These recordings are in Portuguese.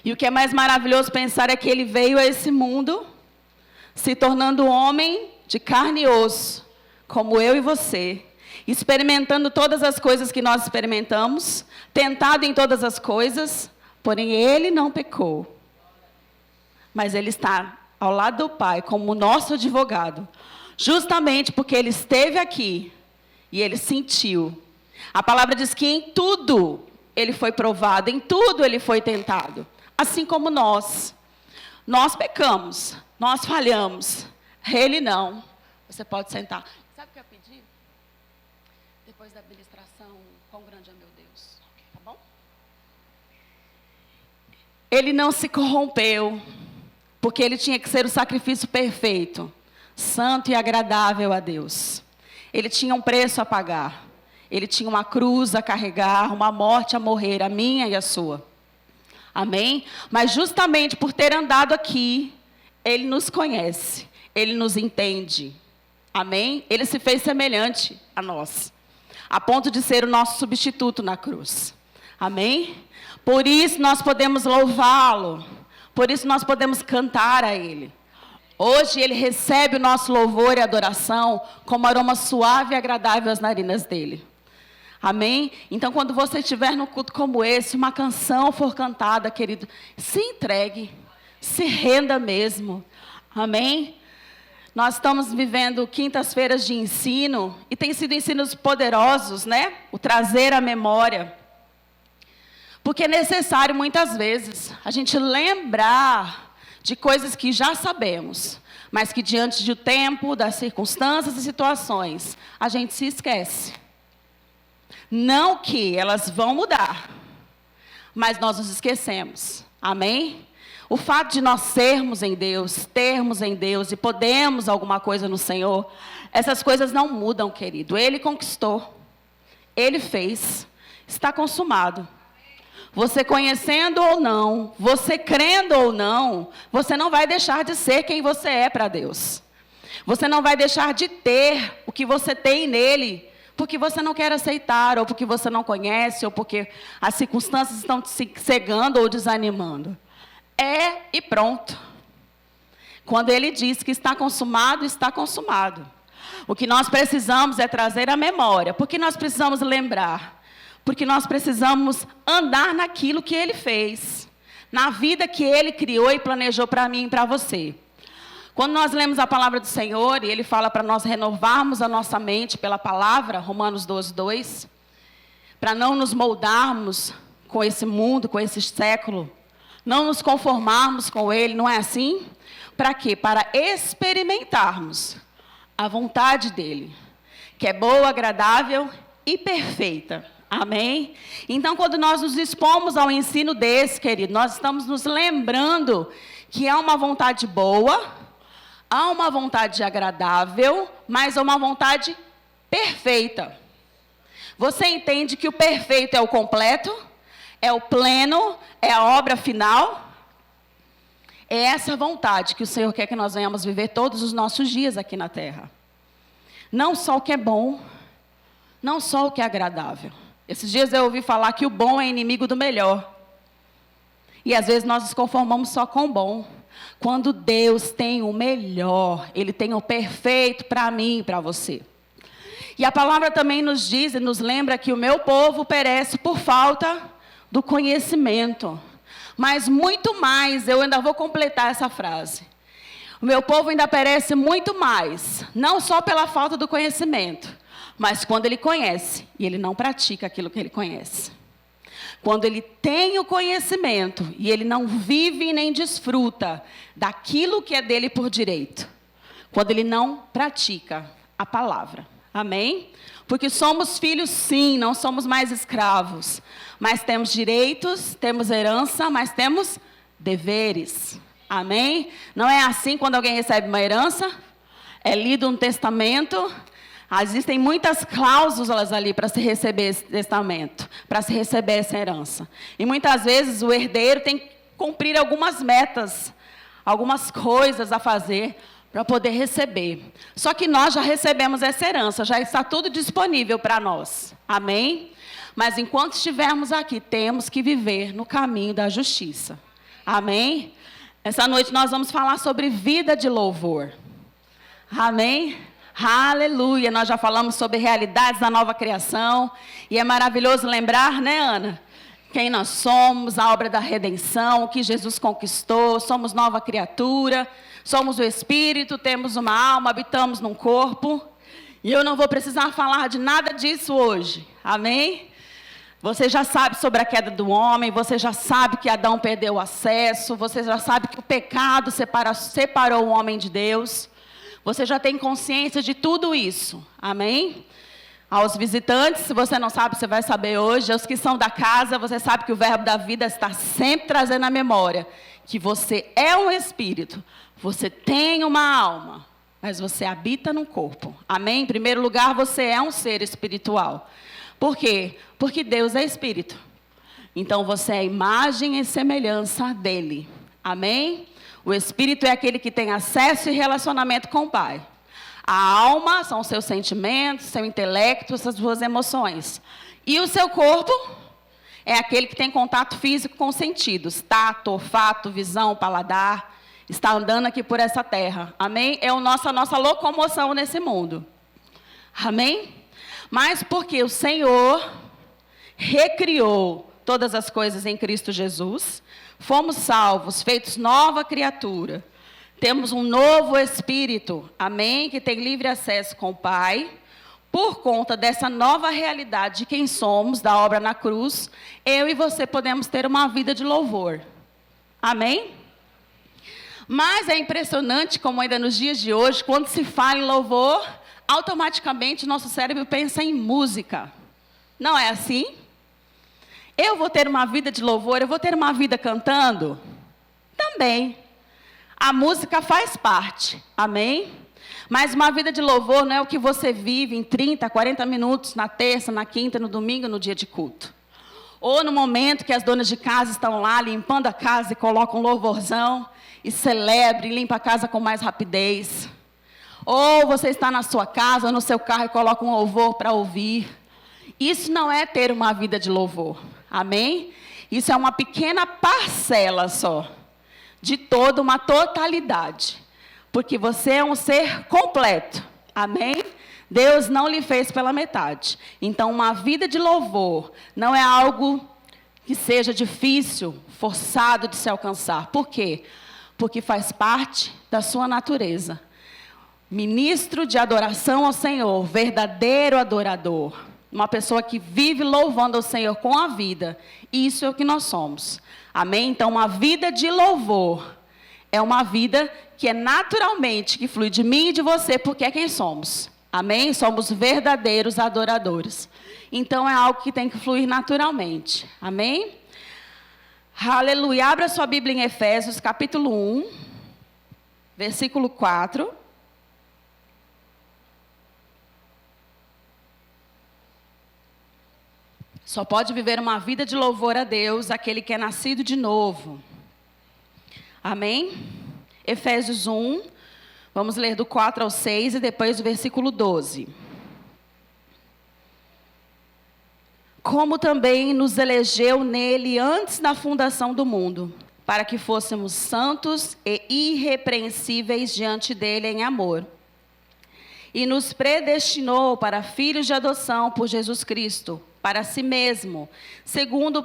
E o que é mais maravilhoso pensar é que ele veio a esse mundo, se tornando homem de carne e osso, como eu e você, experimentando todas as coisas que nós experimentamos, tentado em todas as coisas, porém ele não pecou. Mas ele está ao lado do Pai como nosso advogado, justamente porque ele esteve aqui e ele sentiu. A palavra diz que em tudo ele foi provado, em tudo ele foi tentado. Assim como nós. Nós pecamos, nós falhamos. Ele não. Você pode sentar. Sabe o que eu pedi? Depois da administração, quão grande é meu Deus. Tá bom? Ele não se corrompeu, porque ele tinha que ser o sacrifício perfeito, santo e agradável a Deus. Ele tinha um preço a pagar. Ele tinha uma cruz a carregar, uma morte a morrer, a minha e a sua. Amém? Mas justamente por ter andado aqui, ele nos conhece, ele nos entende. Amém? Ele se fez semelhante a nós, a ponto de ser o nosso substituto na cruz. Amém? Por isso nós podemos louvá-lo, por isso nós podemos cantar a ele. Hoje ele recebe o nosso louvor e adoração como aroma suave e agradável às narinas dele. Amém? Então, quando você estiver num culto como esse, uma canção for cantada, querido, se entregue, se renda mesmo. Amém? Nós estamos vivendo quintas-feiras de ensino, e tem sido ensinos poderosos, né? O trazer à memória. Porque é necessário, muitas vezes, a gente lembrar de coisas que já sabemos, mas que diante do tempo, das circunstâncias e situações, a gente se esquece. Não que elas vão mudar, mas nós nos esquecemos. Amém? O fato de nós sermos em Deus, termos em Deus e podemos alguma coisa no Senhor, essas coisas não mudam, querido. Ele conquistou, ele fez, está consumado. Você conhecendo ou não, você crendo ou não, você não vai deixar de ser quem você é para Deus. Você não vai deixar de ter o que você tem nele, porque você não quer aceitar, ou porque você não conhece, ou porque as circunstâncias estão te cegando ou desanimando. É e pronto. Quando ele diz que está consumado, está consumado. O que nós precisamos é trazer a memória. Porque nós precisamos lembrar. Porque nós precisamos andar naquilo que ele fez. Na vida que ele criou e planejou para mim e para você. Quando nós lemos a palavra do Senhor, e ele fala para nós renovarmos a nossa mente pela palavra, Romanos 12, 2, para não nos moldarmos com esse mundo, com esse século, não nos conformarmos com ele, não é assim? Para quê? Para experimentarmos a vontade dele, que é boa, agradável e perfeita. Amém? Então, quando nós nos dispomos ao ensino desse, querido, nós estamos nos lembrando que há uma vontade boa, há uma vontade agradável, mas há uma vontade perfeita. Você entende que o perfeito é o completo? É o pleno? É a obra final? É essa vontade que o Senhor quer que nós venhamos viver todos os nossos dias aqui na terra. Não só o que é bom, não só o que é agradável. Esses dias eu ouvi falar que o bom é inimigo do melhor. E às vezes nós nos conformamos só com o bom. Quando Deus tem o melhor, Ele tem o perfeito para mim e para você. E a palavra também nos diz e nos lembra que o meu povo perece por falta do conhecimento. Mas muito mais, eu ainda vou completar essa frase. O meu povo ainda perece muito mais, não só pela falta do conhecimento, mas quando ele conhece e ele não pratica aquilo que ele conhece. Quando ele tem o conhecimento e ele não vive e nem desfruta daquilo que é dele por direito. Quando ele não pratica a palavra. Amém? Porque somos filhos sim, não somos mais escravos. Mas temos direitos, temos herança, mas temos deveres. Amém? Não é assim quando alguém recebe uma herança? É lido um testamento. Existem muitas cláusulas ali para se receber esse testamento, para se receber essa herança. E muitas vezes o herdeiro tem que cumprir algumas metas, algumas coisas a fazer para poder receber. Só que nós já recebemos essa herança, já está tudo disponível para nós. Amém? Mas enquanto estivermos aqui, temos que viver no caminho da justiça. Amém? Essa noite nós vamos falar sobre vida de louvor. Amém? Aleluia! Nós já falamos sobre realidades da nova criação. E é maravilhoso lembrar, né, Ana? Quem nós somos, a obra da redenção, o que Jesus conquistou. Somos nova criatura, somos o Espírito, temos uma alma, habitamos num corpo. E eu não vou precisar falar de nada disso hoje. Amém? Você já sabe sobre a queda do homem, você já sabe que Adão perdeu o acesso, você já sabe que o pecado separou o homem de Deus. Você já tem consciência de tudo isso. Amém? Aos visitantes, se você não sabe, você vai saber hoje. Aos que são da casa, você sabe que o verbo da vida está sempre trazendo à memória que você é um espírito, você tem uma alma, mas você habita num corpo. Amém? Em primeiro lugar, você é um ser espiritual. Por quê? Porque Deus é espírito. Então, você é a imagem e semelhança dele. Amém? O espírito é aquele que tem acesso e relacionamento com o Pai. A alma são os seus sentimentos, seu intelecto, essas suas emoções. E o seu corpo é aquele que tem contato físico com os sentidos. Tato, olfato, visão, paladar. Está andando aqui por essa terra. Amém? É a nossa locomoção nesse mundo. Amém? Mas porque o Senhor recriou todas as coisas em Cristo Jesus, fomos salvos, feitos nova criatura. Temos um novo Espírito, amém? Que tem livre acesso com o Pai. Por conta dessa nova realidade de quem somos, da obra na cruz, eu e você podemos ter uma vida de louvor. Amém? Mas é impressionante como ainda nos dias de hoje, quando se fala em louvor, automaticamente nosso cérebro pensa em música. Não é assim? Eu vou ter uma vida de louvor, eu vou ter uma vida cantando? Também. A música faz parte, amém? Mas uma vida de louvor não é o que você vive em 30, 40 minutos na terça, na quinta, no domingo, no dia de culto. Ou no momento que as donas de casa estão lá limpando a casa e colocam um louvorzão e celebra e limpa a casa com mais rapidez. Ou você está na sua casa ou no seu carro e coloca um louvor para ouvir. Isso não é ter uma vida de louvor, amém? Isso é uma pequena parcela só de toda uma totalidade, porque você é um ser completo, amém? Deus não lhe fez pela metade. Então, uma vida de louvor não é algo que seja difícil, forçado de se alcançar. Por quê? Porque faz parte da sua natureza. Ministro de adoração ao Senhor, verdadeiro adorador, uma pessoa que vive louvando ao Senhor com a vida. Isso é o que nós somos. Amém? Então, uma vida de louvor é uma vida que é naturalmente, que flui de mim e de você, porque é quem somos. Amém? Somos verdadeiros adoradores. Então, é algo que tem que fluir naturalmente. Amém? Aleluia. Abra sua Bíblia em Efésios, capítulo 1, versículo 4. Só pode viver uma vida de louvor a Deus aquele que é nascido de novo. Amém? Efésios 1, vamos ler do 4 ao 6 e depois do versículo 12. Como também nos elegeu nele antes da fundação do mundo, para que fôssemos santos e irrepreensíveis diante dele em amor. E nos predestinou para filhos de adoção por Jesus Cristo, para si mesmo, segundo o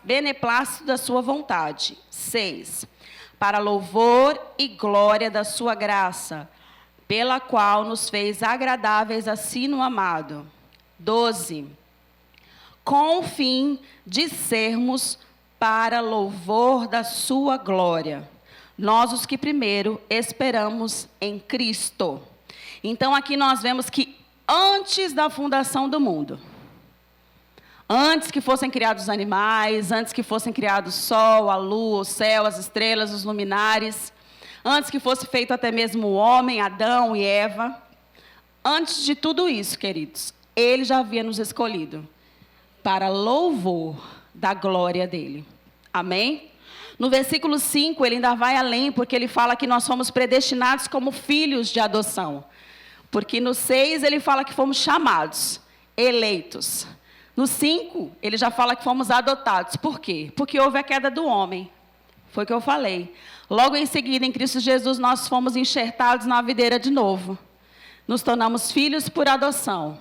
beneplácito da sua vontade. 6. Para louvor e glória da sua graça, pela qual nos fez agradáveis a si no amado. 12. Com o fim de sermos para louvor da sua glória, nós os que primeiro esperamos em Cristo. Então aqui nós vemos que antes da fundação do mundo, antes que fossem criados os animais, antes que fossem criados o sol, a lua, o céu, as estrelas, os luminares, antes que fosse feito até mesmo o homem, Adão e Eva, antes de tudo isso, queridos, ele já havia nos escolhido para louvor da glória dele. Amém? No versículo 5, ele ainda vai além, porque ele fala que nós fomos predestinados como filhos de adoção. Porque no 6 ele fala que fomos chamados, eleitos. No 5, ele já fala que fomos adotados. Por quê? Porque houve a queda do homem. Foi o que eu falei. Logo em seguida, em Cristo Jesus, nós fomos enxertados na videira de novo. Nos tornamos filhos por adoção.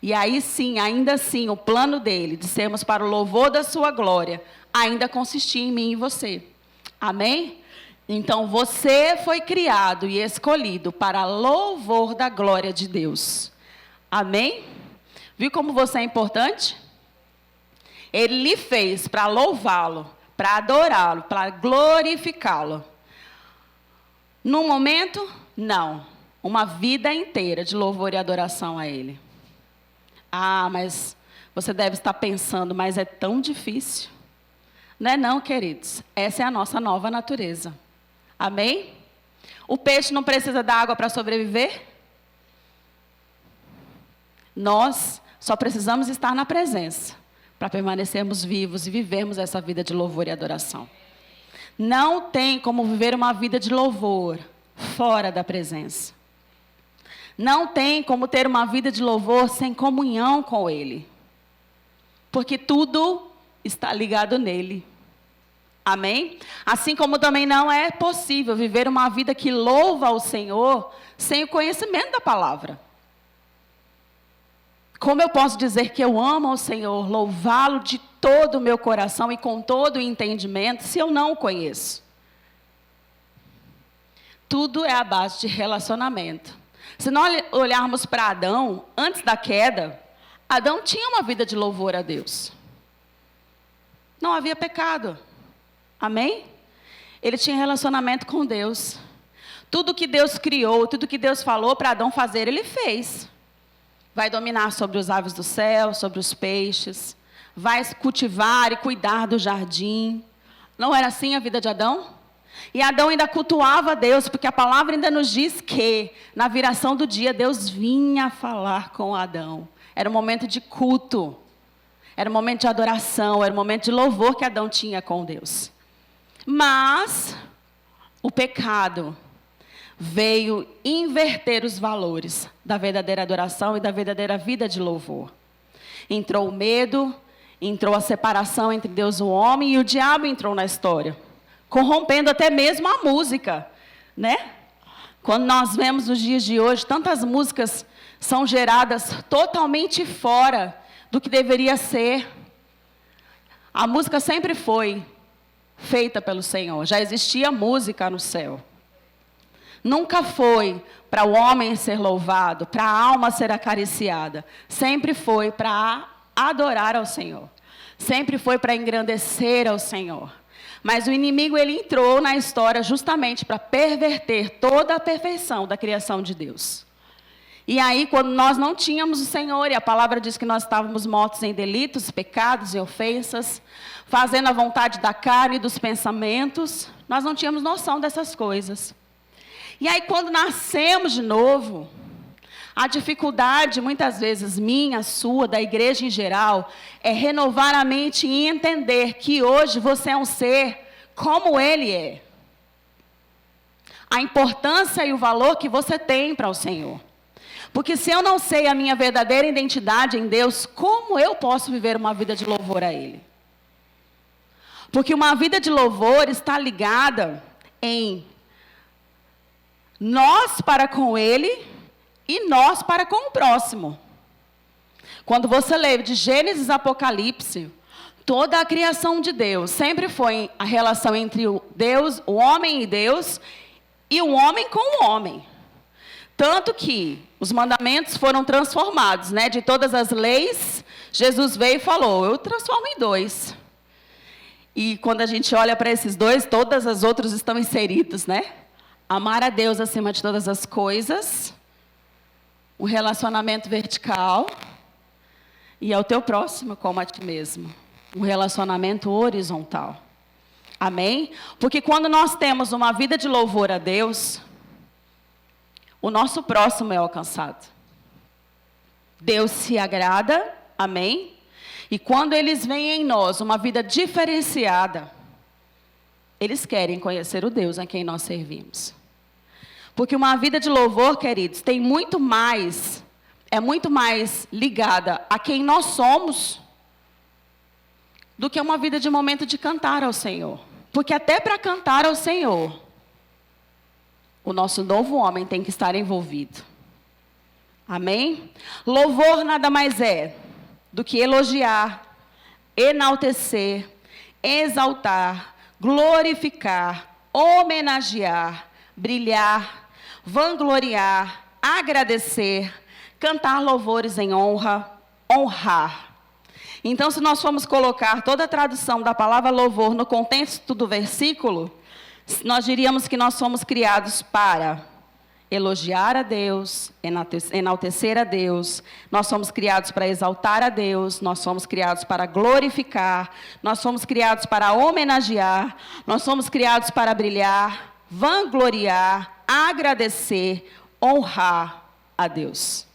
E aí sim, ainda assim, o plano dele, de sermos para o louvor da sua glória, ainda consistia em mim e você. Amém? Então, você foi criado e escolhido para louvor da glória de Deus. Amém? Viu como você é importante? Ele lhe fez para louvá-lo, para adorá-lo, para glorificá-lo. Num momento, não. Uma vida inteira de louvor e adoração a Ele. Ah, mas você deve estar pensando, mas é tão difícil. Não é não, queridos. Essa é a nossa nova natureza. Amém? O peixe não precisa da água para sobreviver? Nós só precisamos estar na presença para permanecermos vivos e vivermos essa vida de louvor e adoração. Não tem como viver uma vida de louvor fora da presença. Não tem como ter uma vida de louvor sem comunhão com Ele. Porque tudo está ligado nele. Amém? Assim como também não é possível viver uma vida que louva ao Senhor sem o conhecimento da palavra. Como eu posso dizer que eu amo ao Senhor, louvá-lo de todo o meu coração e com todo o entendimento, se eu não o conheço? Tudo é a base de relacionamento. Se nós olharmos para Adão, antes da queda, Adão tinha uma vida de louvor a Deus. Não havia pecado. Amém? Ele tinha relacionamento com Deus. Tudo que Deus criou, tudo que Deus falou para Adão fazer, ele fez. Vai dominar sobre as aves do céu, sobre os peixes. Vai cultivar e cuidar do jardim. Não era assim a vida de Adão? E Adão ainda cultuava a Deus, porque a palavra ainda nos diz que, na viração do dia, Deus vinha falar com Adão. Era um momento de culto. Era um momento de adoração, era um momento de louvor que Adão tinha com Deus. Mas o pecado veio inverter os valores da verdadeira adoração e da verdadeira vida de louvor. Entrou o medo, entrou a separação entre Deus e o homem, e o diabo entrou na história, corrompendo até mesmo a música, né? Quando nós vemos nos dias de hoje, tantas músicas são geradas totalmente fora do que deveria ser. A música sempre foi feita pelo Senhor. Já existia música no céu. Nunca foi para o homem ser louvado, para a alma ser acariciada. Sempre foi para adorar ao Senhor. Sempre foi para engrandecer ao Senhor. Mas o inimigo, ele entrou na história justamente para perverter toda a perfeição da criação de Deus. E aí, quando nós não tínhamos o Senhor, e a palavra diz que nós estávamos mortos em delitos, pecados e ofensas, fazendo a vontade da carne e dos pensamentos, nós não tínhamos noção dessas coisas. E aí, quando nascemos de novo, a dificuldade, muitas vezes minha, sua, da igreja em geral, é renovar a mente e entender que hoje você é um ser como Ele é. A importância e o valor que você tem para o Senhor. Porque se eu não sei a minha verdadeira identidade em Deus, como eu posso viver uma vida de louvor a Ele? Porque uma vida de louvor está ligada em nós para com Ele e nós para com o próximo. Quando você lê de Gênesis a Apocalipse, toda a criação de Deus sempre foi a relação entre o Deus, o homem e Deus, e o homem com o homem. Tanto que os mandamentos foram transformados, né? De todas as leis, Jesus veio e falou, eu transformo em 2. E quando a gente olha para esses 2, todas as outras estão inseridas, né? Amar a Deus acima de todas as coisas, um relacionamento vertical, e ao teu próximo como a ti mesmo, um relacionamento horizontal. Amém? Porque quando nós temos uma vida de louvor a Deus, o nosso próximo é alcançado. Deus se agrada, amém? E quando eles veem em nós uma vida diferenciada, eles querem conhecer o Deus a quem nós servimos. Porque uma vida de louvor, queridos, tem muito mais, é muito mais ligada a quem nós somos, do que uma vida de momento de cantar ao Senhor. Porque até para cantar ao Senhor, o nosso novo homem tem que estar envolvido. Amém? Louvor nada mais é do que elogiar, enaltecer, exaltar, glorificar, homenagear, brilhar, vangloriar, agradecer, cantar louvores em honra, honrar. Então, se nós formos colocar toda a tradução da palavra louvor no contexto do versículo, nós diríamos que nós somos criados para elogiar a Deus, enaltecer a Deus, nós somos criados para exaltar a Deus, nós somos criados para glorificar, nós somos criados para homenagear, nós somos criados para brilhar, vangloriar, agradecer, honrar a Deus.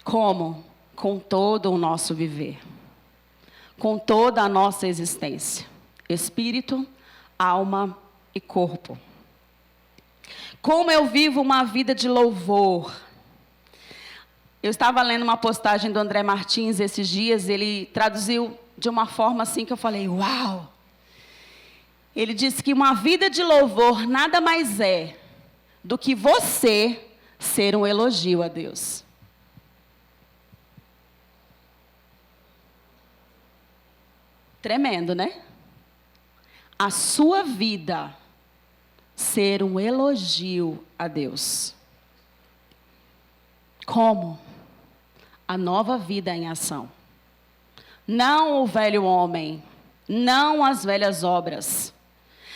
Como? Com todo o nosso viver, com toda a nossa existência, espírito, alma e corpo. Como eu vivo uma vida de louvor. Eu estava lendo uma postagem do André Martins esses dias, ele traduziu de uma forma assim que eu falei, uau! Ele disse que uma vida de louvor nada mais é do que você ser um elogio a Deus. Tremendo, né? A sua vida ser um elogio a Deus. Como? A nova vida em ação. Não o velho homem, não as velhas obras.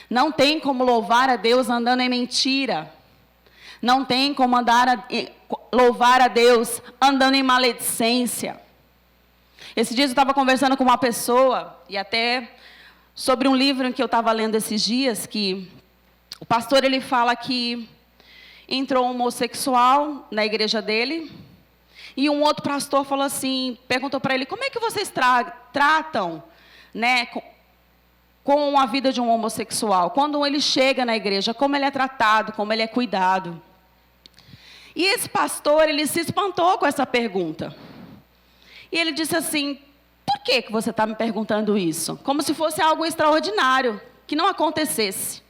Não tem como louvar a Deus andando em mentira. Não tem como louvar a Deus andando em maledicência. Esses dias eu estava conversando com uma pessoa, e até sobre um livro em que eu estava lendo esses dias, que o pastor ele fala que entrou um homossexual na igreja dele, e um outro pastor falou assim, perguntou para ele, como é que vocês tratam, né, com a vida de um homossexual? Quando ele chega na igreja, como ele é tratado, como ele é cuidado? E esse pastor, ele se espantou com essa pergunta. E ele disse assim, por que você está me perguntando isso? Como se fosse algo extraordinário, que não acontecesse.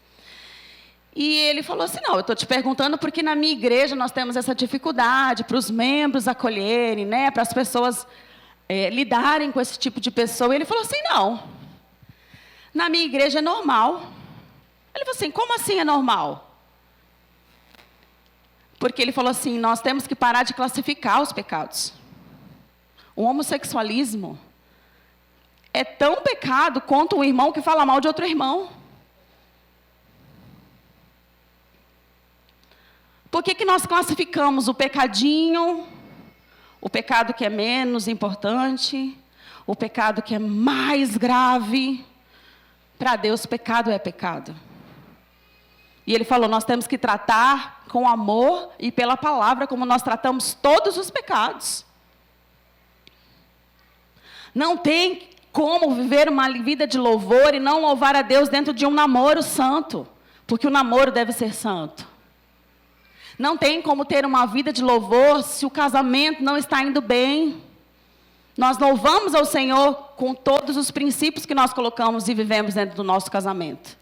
E ele falou assim, não, eu estou te perguntando porque na minha igreja nós temos essa dificuldade para os membros acolherem, né, para as pessoas lidarem com esse tipo de pessoa. E ele falou assim, não, na minha igreja é normal. Ele falou assim, como assim é normal? Porque ele falou assim, nós temos que parar de classificar os pecados. O homossexualismo é tão pecado quanto um irmão que fala mal de outro irmão. Por que nós classificamos o pecadinho, o pecado que é menos importante, o pecado que é mais grave? Para Deus, pecado é pecado. E ele falou, nós temos que tratar com amor e pela palavra, como nós tratamos todos os pecados. Não tem como viver uma vida de louvor e não louvar a Deus dentro de um namoro santo, porque o namoro deve ser santo. Não tem como ter uma vida de louvor se o casamento não está indo bem. Nós louvamos ao Senhor com todos os princípios que nós colocamos e vivemos dentro do nosso casamento.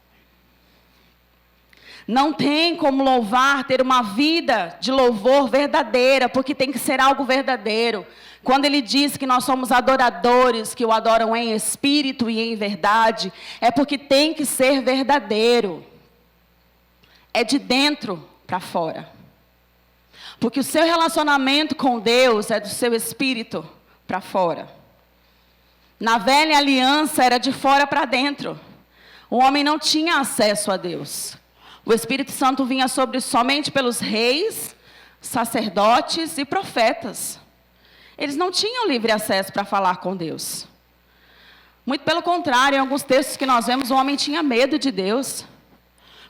Não tem como louvar, ter uma vida de louvor verdadeira, porque tem que ser algo verdadeiro. Quando ele diz que nós somos adoradores, que o adoram em espírito e em verdade, é porque tem que ser verdadeiro. É de dentro para fora. Porque o seu relacionamento com Deus é do seu espírito para fora. Na velha aliança era de fora para dentro. O homem não tinha acesso a Deus. O Espírito Santo vinha somente pelos reis, sacerdotes e profetas. Eles não tinham livre acesso para falar com Deus. Muito pelo contrário, em alguns textos que nós vemos, o homem tinha medo de Deus.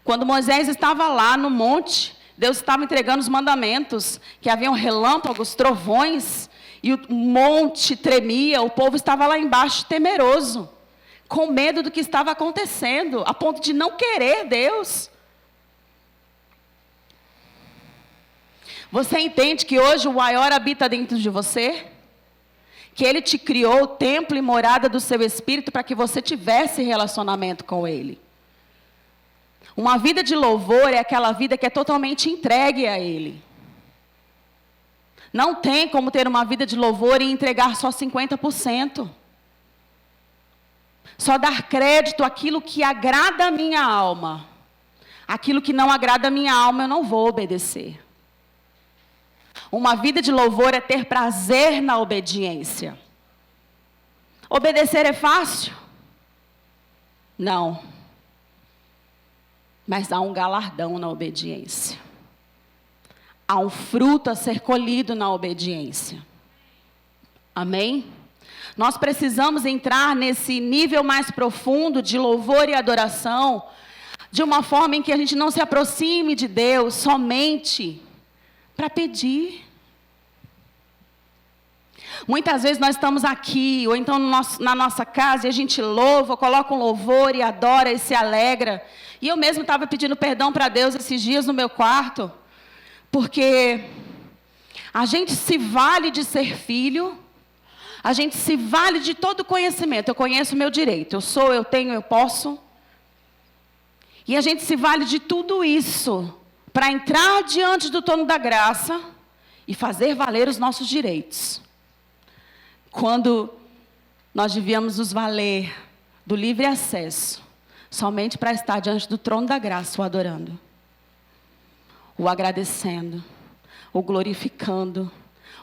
Quando Moisés estava lá no monte, Deus estava entregando os mandamentos, que haviam relâmpagos, trovões, e o monte tremia, o povo estava lá embaixo temeroso, com medo do que estava acontecendo, a ponto de não querer Deus. Você entende que hoje o maior habita dentro de você? que Ele te criou o templo e morada do seu Espírito para que você tivesse relacionamento com Ele. Uma vida de louvor é aquela vida que é totalmente entregue a Ele. Não tem como ter uma vida de louvor e entregar só 50%. Só dar crédito àquilo que agrada a minha alma. Aquilo que não agrada a minha alma, eu não vou obedecer. Uma vida de louvor é ter prazer na obediência. Obedecer é fácil? Não. Mas há um galardão na obediência. Há um fruto a ser colhido na obediência. Amém? Nós precisamos entrar nesse nível mais profundo de louvor e adoração, de uma forma em que a gente não se aproxime de Deus somente para pedir. Muitas vezes nós estamos aqui, ou então na nossa casa, e a gente louva, coloca um louvor e adora e se alegra. E eu mesmo estava pedindo perdão para Deus esses dias no meu quarto, porque a gente se vale de ser filho, a gente se vale de todo conhecimento. Eu conheço o meu direito, eu sou, eu tenho, eu posso. E a gente se vale de tudo isso para entrar diante do trono da graça e fazer valer os nossos direitos. Quando nós devíamos nos valer do livre acesso, somente para estar diante do trono da graça, o adorando, o agradecendo, o glorificando,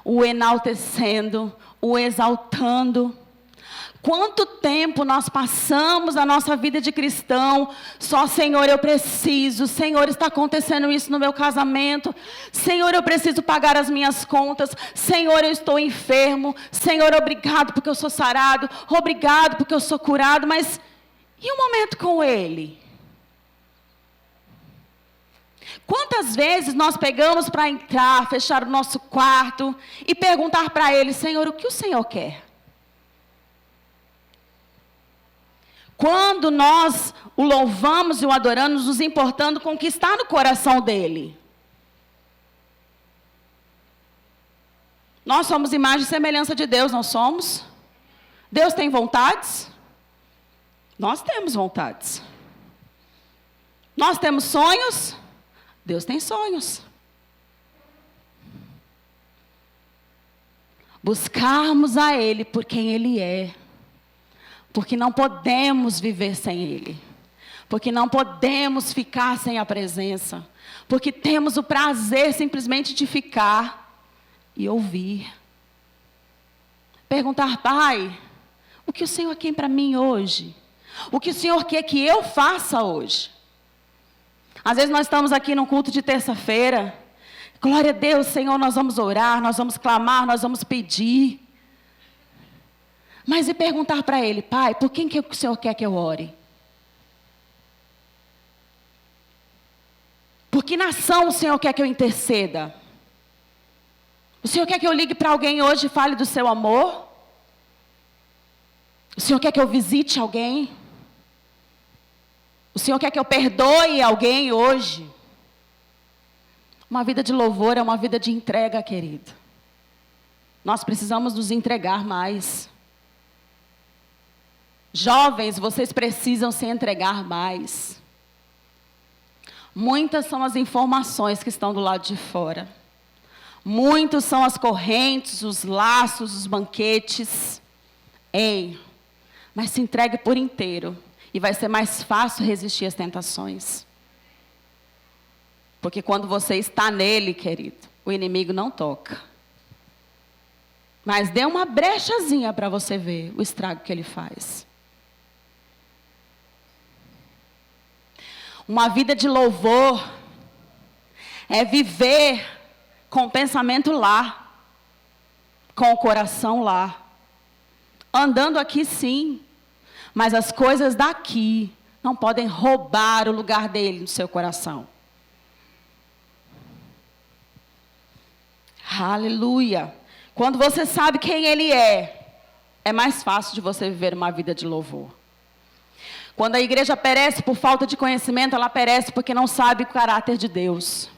o enaltecendo, o exaltando. Quanto tempo nós passamos a nossa vida de cristão, só Senhor eu preciso, Senhor está acontecendo isso no meu casamento, Senhor eu preciso pagar as minhas contas, Senhor eu estou enfermo, Senhor obrigado porque eu sou sarado, obrigado porque eu sou curado, mas e o momento com Ele? Quantas vezes nós pegamos para entrar, fechar o nosso quarto e perguntar para Ele, Senhor, o que o Senhor quer? Quando nós o louvamos e o adoramos, nos importando com o que está no coração dEle. Nós somos imagem e semelhança de Deus, não somos? Deus tem vontades? Nós temos vontades. Nós temos sonhos? Deus tem sonhos. Buscarmos a Ele por quem Ele é. Porque não podemos viver sem Ele. Porque não podemos ficar sem a presença. Porque temos o prazer simplesmente de ficar e ouvir. Perguntar, Pai, o que o Senhor quer para mim hoje? O que o Senhor quer que eu faça hoje? Às vezes nós estamos aqui num culto de terça-feira. Glória a Deus, Senhor, nós vamos orar, nós vamos clamar, nós vamos pedir. Mas e perguntar para Ele, Pai, por quem que o Senhor quer que eu ore? Por que nação o Senhor quer que eu interceda? O Senhor quer que eu ligue para alguém hoje e fale do seu amor? O Senhor quer que eu visite alguém? O Senhor quer que eu perdoe alguém hoje? Uma vida de louvor é uma vida de entrega, querido. Nós precisamos nos entregar mais. Jovens, vocês precisam se entregar mais. Muitas são as informações que estão do lado de fora. Muitos são as correntes, os laços, os banquetes. Ei, mas se entregue por inteiro. E vai ser mais fácil resistir às tentações. Porque quando você está nele, querido, o inimigo não toca. Mas dê uma brechazinha para você ver o estrago que ele faz. Uma vida de louvor é viver com o pensamento lá, com o coração lá. Andando aqui sim, mas as coisas daqui não podem roubar o lugar dele no seu coração. Aleluia. Quando você sabe quem ele é mais fácil de você viver uma vida de louvor. Quando a igreja perece por falta de conhecimento, ela perece porque não sabe o caráter de Deus.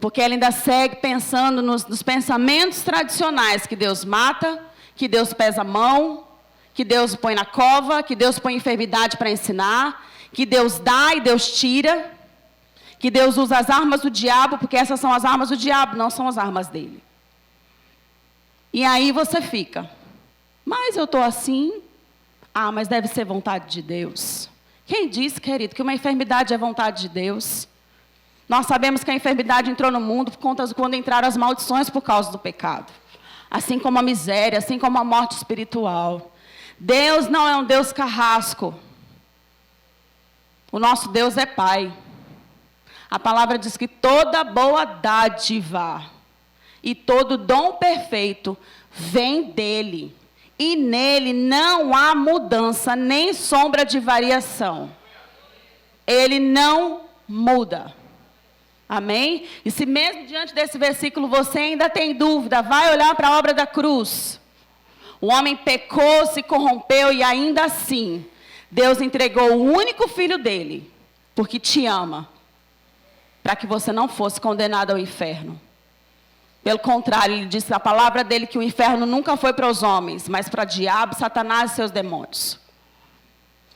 Porque ela ainda segue pensando nos pensamentos tradicionais, que Deus mata, que Deus pesa a mão, que Deus põe na cova, que Deus põe enfermidade para ensinar, que Deus dá e Deus tira, que Deus usa as armas do diabo, porque essas são as armas do diabo, não são as armas dele. E aí você fica, mas eu estou assim, mas deve ser vontade de Deus. Quem disse, querido, que uma enfermidade é vontade de Deus? Nós sabemos que a enfermidade entrou no mundo quando entraram as maldições por causa do pecado. Assim como a miséria, assim como a morte espiritual. Deus não é um Deus carrasco. O nosso Deus é Pai. A palavra diz que toda boa dádiva e todo dom perfeito vem dele. E nele não há mudança, nem sombra de variação. Ele não muda. Amém? E se mesmo diante desse versículo você ainda tem dúvida, vai olhar para a obra da cruz. O homem pecou, se corrompeu e ainda assim, Deus entregou o único filho dele, porque te ama, para que você não fosse condenado ao inferno. Pelo contrário, ele disse na palavra dele que o inferno nunca foi para os homens, mas para o diabo, Satanás e seus demônios.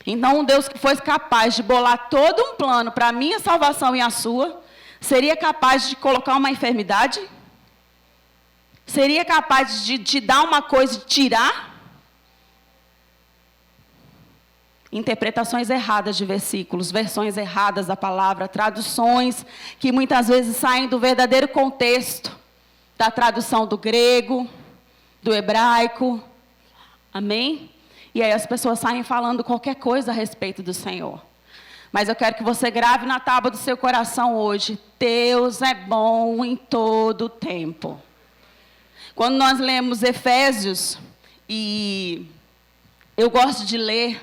Então, um Deus que foi capaz de bolar todo um plano para a minha salvação e a sua, seria capaz de colocar uma enfermidade? Seria capaz de te dar uma coisa e tirar? Interpretações erradas de versículos, versões erradas da palavra, traduções que muitas vezes saem do verdadeiro contexto, da tradução do grego, do hebraico. Amém? E aí as pessoas saem falando qualquer coisa a respeito do Senhor. Mas eu quero que você grave na tábua do seu coração hoje: Deus é bom em todo o tempo. Quando nós lemos Efésios, e eu gosto de ler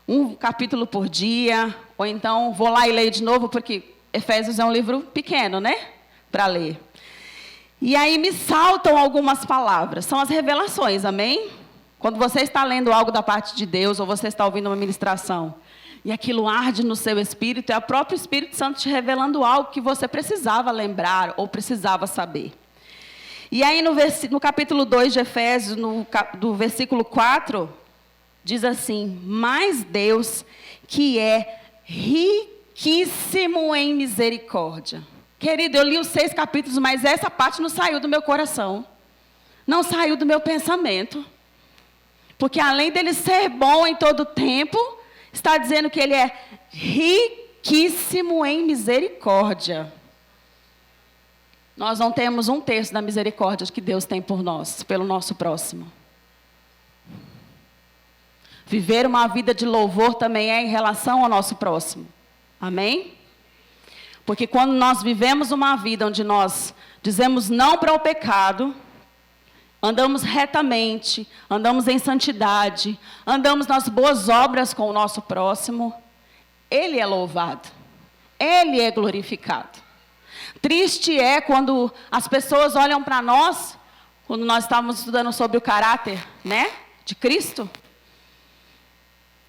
um capítulo por dia, ou então vou lá e leio de novo, porque Efésios é um livro pequeno, né? Para ler. E aí me saltam algumas palavras, são as revelações, amém? Quando você está lendo algo da parte de Deus, ou você está ouvindo uma ministração, e aquilo arde no seu espírito, é o próprio Espírito Santo te revelando algo que você precisava lembrar, ou precisava saber. E aí no capítulo 2 de Efésios, do versículo 4, diz assim: mas Deus, que é riquíssimo em misericórdia. Querido, eu li os 6 capítulos, mas essa parte não saiu do meu coração. Não saiu do meu pensamento. Porque além dele ser bom em todo o tempo, está dizendo que ele é riquíssimo em misericórdia. Nós não temos 1/3 da misericórdia que Deus tem por nós, pelo nosso próximo. Viver uma vida de louvor também é em relação ao nosso próximo. Amém? Porque quando nós vivemos uma vida onde nós dizemos não para o pecado, andamos retamente, andamos em santidade, andamos nas boas obras com o nosso próximo, Ele é louvado, Ele é glorificado. Triste é quando as pessoas olham para nós, quando nós estávamos estudando sobre o caráter, né, de Cristo,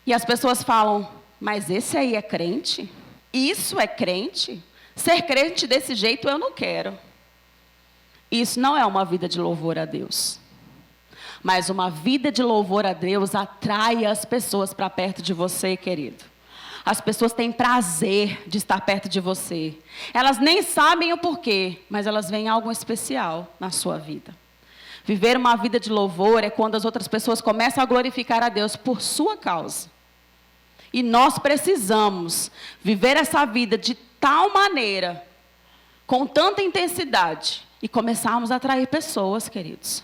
e as pessoas falam: mas esse aí é crente? Isso é crente? Ser crente desse jeito eu não quero. Isso não é uma vida de louvor a Deus. Mas uma vida de louvor a Deus atrai as pessoas para perto de você, querido. As pessoas têm prazer de estar perto de você. Elas nem sabem o porquê, mas elas veem algo especial na sua vida. Viver uma vida de louvor é quando as outras pessoas começam a glorificar a Deus por sua causa. E nós precisamos viver essa vida de tal maneira, com tanta intensidade, e começarmos a atrair pessoas, queridos.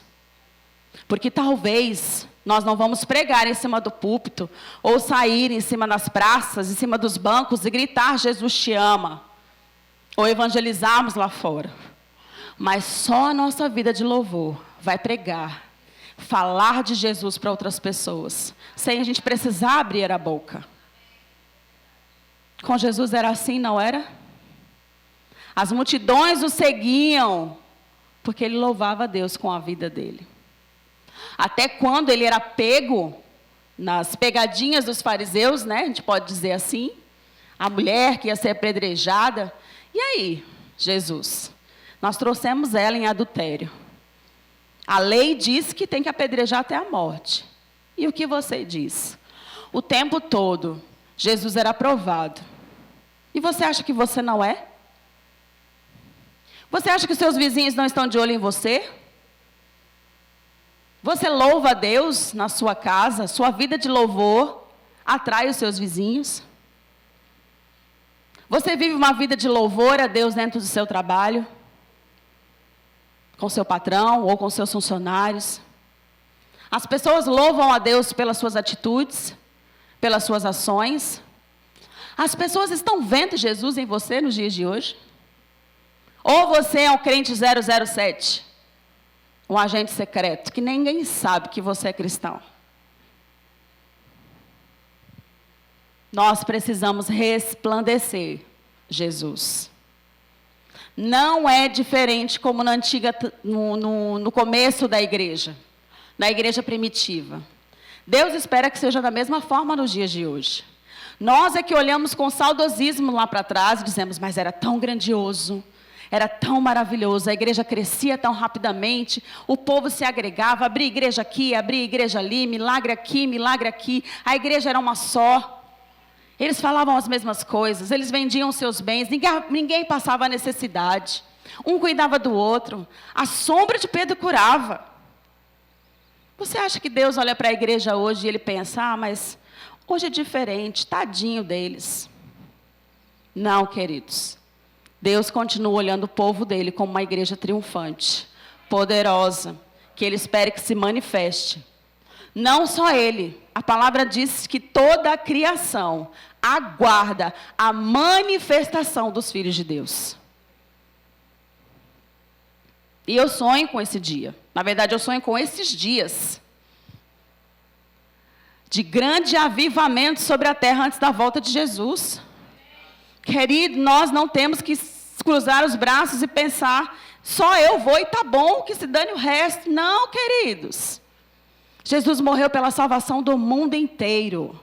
Porque talvez nós não vamos pregar em cima do púlpito, ou sair em cima das praças, em cima dos bancos e gritar: Jesus te ama, ou evangelizarmos lá fora. Mas só a nossa vida de louvor vai pregar, falar de Jesus para outras pessoas, sem a gente precisar abrir a boca. Com Jesus era assim, não era? As multidões o seguiam, porque ele louvava a Deus com a vida dele. Até quando ele era pego nas pegadinhas dos fariseus, né? A gente pode dizer assim. A mulher que ia ser apedrejada. E aí, Jesus? Nós trouxemos ela em adultério. A lei diz que tem que apedrejar até a morte. E o que você diz? O tempo todo, Jesus era aprovado. E você acha que você não é? Você acha que os seus vizinhos não estão de olho em você? Você louva a Deus na sua casa? Sua vida de louvor atrai os seus vizinhos? Você vive uma vida de louvor a Deus dentro do seu trabalho? Com seu patrão ou com seus funcionários? As pessoas louvam a Deus pelas suas atitudes, pelas suas ações. As pessoas estão vendo Jesus em você nos dias de hoje? Ou você é um crente 007, um agente secreto, que ninguém sabe que você é cristão? Nós precisamos resplandecer Jesus. Não é diferente como no começo da igreja, na igreja primitiva. Deus espera que seja da mesma forma nos dias de hoje. Nós é que olhamos com saudosismo lá para trás e dizemos, mas era tão grandioso, era tão maravilhoso, a igreja crescia tão rapidamente, o povo se agregava, abria igreja aqui, abria igreja ali, milagre aqui, a igreja era uma só. Eles falavam as mesmas coisas, eles vendiam seus bens, ninguém passava necessidade. Um cuidava do outro. A sombra de Pedro curava. Você acha que Deus olha para a igreja hoje e ele pensa, mas hoje é diferente, tadinho deles. Não, queridos. Deus continua olhando o povo dele como uma igreja triunfante, poderosa, que ele espera que se manifeste. Não só ele. A palavra diz que toda a criação aguarda a manifestação dos filhos de Deus. E eu sonho com esse dia. Na verdade, eu sonho com esses dias de grande avivamento sobre a terra antes da volta de Jesus. Querido, nós não temos que cruzar os braços e pensar, só eu vou e tá bom, que se dane o resto. Não, queridos. Jesus morreu pela salvação do mundo inteiro.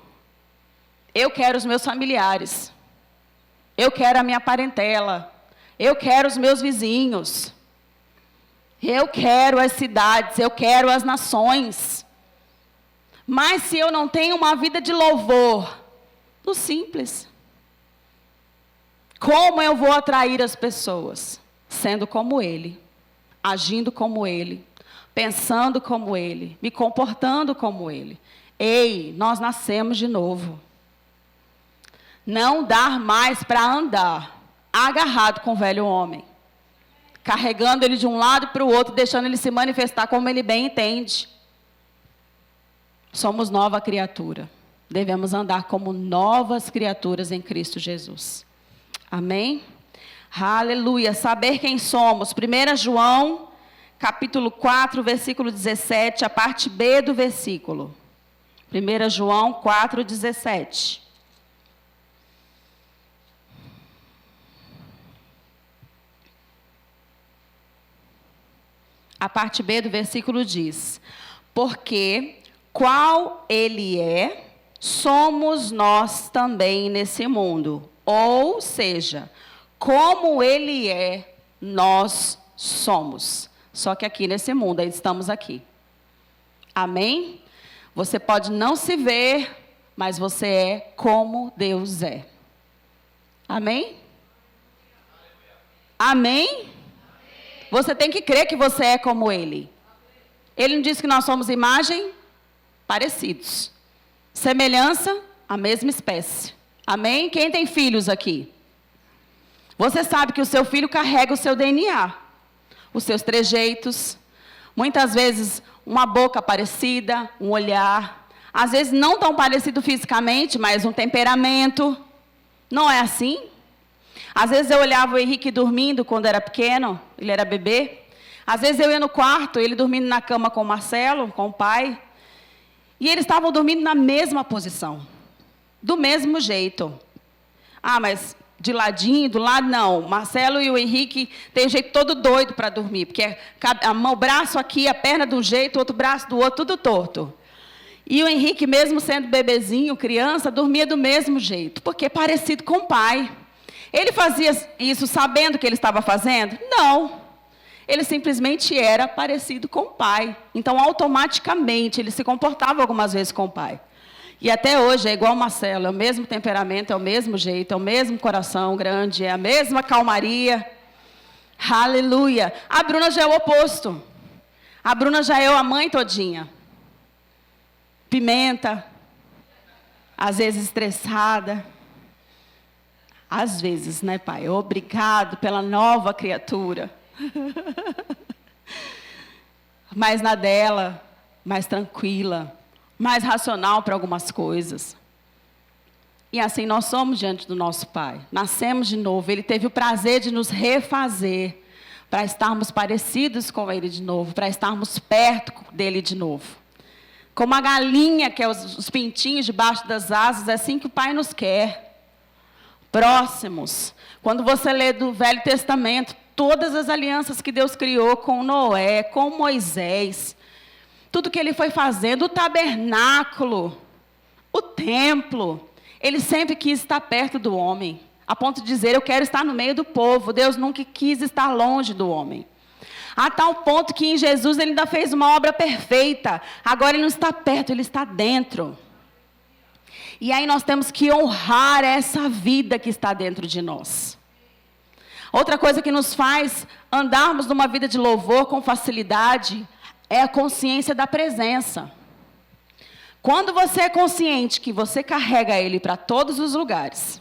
Eu quero os meus familiares. Eu quero a minha parentela. Eu quero os meus vizinhos. Eu quero as cidades. Eu quero as nações. Mas se eu não tenho uma vida de louvor, no simples, como eu vou atrair as pessoas? Sendo como Ele, agindo como Ele, pensando como Ele, me comportando como Ele. Ei, nós nascemos de novo. Não dá mais para andar agarrado com o velho homem, carregando ele de um lado para o outro, deixando ele se manifestar como ele bem entende. Somos nova criatura. Devemos andar como novas criaturas em Cristo Jesus. Amém? Aleluia. Saber quem somos. 1 João, capítulo 4, versículo 17, a parte B do versículo. 1 João 4, 17. A parte B do versículo diz: porque qual Ele é, somos nós também nesse mundo. Ou seja, como Ele é, nós somos. Só que aqui nesse mundo, aí estamos aqui. Amém? Você pode não se ver, mas você é como Deus é. Amém? Amém? Você tem que crer que você é como Ele. Ele não disse que nós somos imagem? Parecidos. Semelhança? A mesma espécie. Amém? Quem tem filhos aqui? Você sabe que o seu filho carrega o seu DNA. Os seus trejeitos. Muitas vezes uma boca parecida, um olhar. Às vezes não tão parecido fisicamente, mas um temperamento. Não é assim? Às vezes eu olhava o Henrique dormindo quando era pequeno, ele era bebê. Às vezes eu ia no quarto, ele dormindo na cama com o Marcelo, com o pai. E eles estavam dormindo na mesma posição. Do mesmo jeito. Ah, mas de ladinho, do lado, não. O Marcelo e o Henrique têm um jeito todo doido para dormir. Porque a mão, o braço aqui, a perna de um jeito, o outro braço do outro, tudo torto. E o Henrique, mesmo sendo bebezinho, criança, dormia do mesmo jeito. Porque é parecido com o pai. Ele fazia isso sabendo o que ele estava fazendo? Não. Ele simplesmente era parecido com o pai. Então, automaticamente, ele se comportava algumas vezes com o pai. E até hoje é igual o Marcelo, é o mesmo temperamento, é o mesmo jeito, é o mesmo coração grande, é a mesma calmaria. Aleluia. A Bruna já é o oposto. A Bruna já é a mãe todinha. Pimenta, às vezes estressada. Às vezes, né, pai? Obrigado pela nova criatura. Mais na dela, mais tranquila, mais racional para algumas coisas. E assim nós somos diante do nosso Pai. Nascemos de novo. Ele teve o prazer de nos refazer para estarmos parecidos com Ele de novo, para estarmos perto dEle de novo. Como a galinha quer os pintinhos debaixo das asas, é assim que o Pai nos quer. Próximos. Quando você lê do Velho Testamento, todas as alianças que Deus criou com Noé, com Moisés, tudo que Ele foi fazendo, o tabernáculo, o templo, Ele sempre quis estar perto do homem, a ponto de dizer, eu quero estar no meio do povo. Deus nunca quis estar longe do homem. A tal ponto que em Jesus Ele ainda fez uma obra perfeita. Agora Ele não está perto, Ele está dentro. E aí nós temos que honrar essa vida que está dentro de nós. Outra coisa que nos faz andarmos numa vida de louvor com facilidade é a consciência da presença. Quando você é consciente que você carrega Ele para todos os lugares,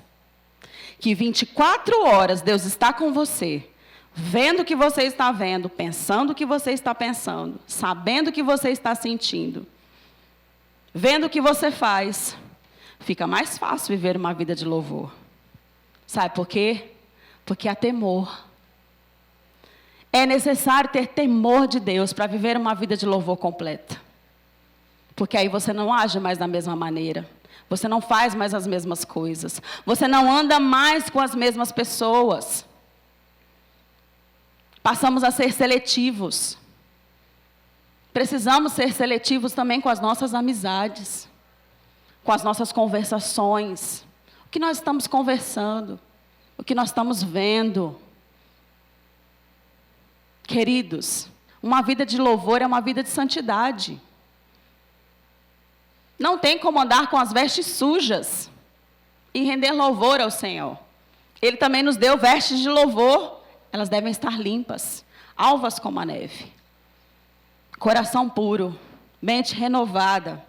que 24 horas Deus está com você, vendo o que você está vendo, pensando o que você está pensando, sabendo o que você está sentindo, vendo o que você faz, fica mais fácil viver uma vida de louvor. Sabe por quê? Porque há temor. É necessário ter temor de Deus para viver uma vida de louvor completa. Porque aí você não age mais da mesma maneira. Você não faz mais as mesmas coisas. Você não anda mais com as mesmas pessoas. Passamos a ser seletivos. Precisamos ser seletivos também com as nossas amizades, com as nossas conversações. O que nós estamos conversando, o que nós estamos vendo. Queridos, uma vida de louvor é uma vida de santidade. Não tem como andar com as vestes sujas e render louvor ao Senhor. Ele também nos deu vestes de louvor. Elas devem estar limpas, alvas como a neve. Coração puro, mente renovada.